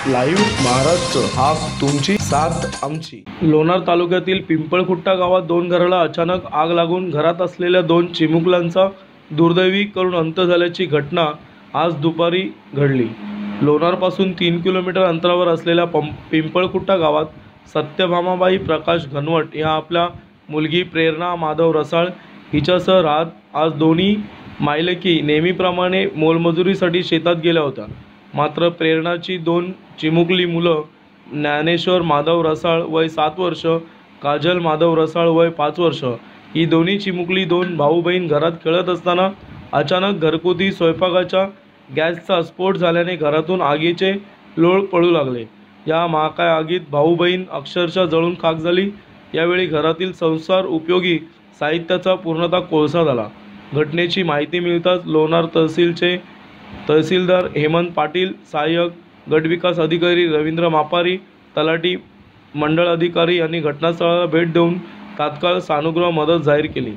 Live Maharashtra, हा तुमची साथ आमची। लोणार तालुक्यातील पिंपळखुट्टा गावात 2 घराला अचानक आग लागून घरात असलेल्या 2 चिमुकल्यांचा दुर्दैवी करून अंत झाल्याची घटना आज दुपारी घडली। लोणारपासून 3 किलोमीटर अंतरावर असलेल्या पिंपळखुट्टा गावात सत्यभामाबाई प्रकाश घनवट या आपल्या मुलगी प्रेरणा माधव रसाळ हिच्यासह राहत आज दोन्ही मायलेकी नेहमीप्रमाणे मोलमजुरीसाठी शेतात गेल्या होत्या। मात्र प्रेरणाची 2 चिमुकली मुलं ज्ञानेश्वर माधव रसाळ वय 7 वर्ष, काजल माधव रसाळ वय 5 वर्ष ही दोन्ही चिमुकली 2 भाऊ बहीण घरात खेळत असताना अचानक घरगुती स्वयंपाकाच्या गॅसचा स्फोट झाल्याने घरातून आगीचे लोळ पडू लागले। या महाकाय आगीत भाऊ बहीण अक्षरशः जळून खाक झाली। यावेळी घरातील संसार उपयोगी साहित्याचा पूर्णतः कोळसा झाला। घटनेची माहिती मिळताच लोणार तहसीलचे तहसीलदार हेमंत पाटील, सहाय्यक गटविकास अधिकारी रवींद्र मापारी, तलाठी मंडळ अधिकारी यांनी घटनास्थळाला भेट देऊन तात्काळ सानुग्रह मदत जाहीर केली।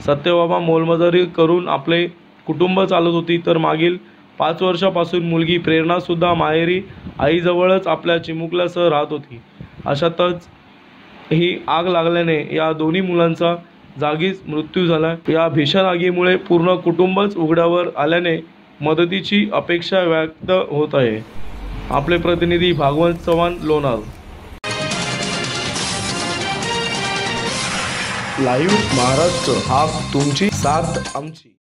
सत्यभामा मोलमजुरी करून आपले कुटुंब चालत होती, तर मागील 5 वर्षापासून मुलगी प्रेरणा सुद्धा माहेरी आईजवळच आपल्या चिमुकल्यासह राहत होती। अशातच ही आग लागल्याने या दोन्ही मुलांचा जागीच मृत्यू झाला। या भीषण आगीमुळे पूर्ण कुटुंबच उघड्यावर आल्याने मदतीची अपेक्षा व्यक्त होत आहे। आपले प्रतिनिधी भागवंत चव्हाण, लोणार। लाईव्ह महाराष्ट्र, हा तुमची साथ आमची।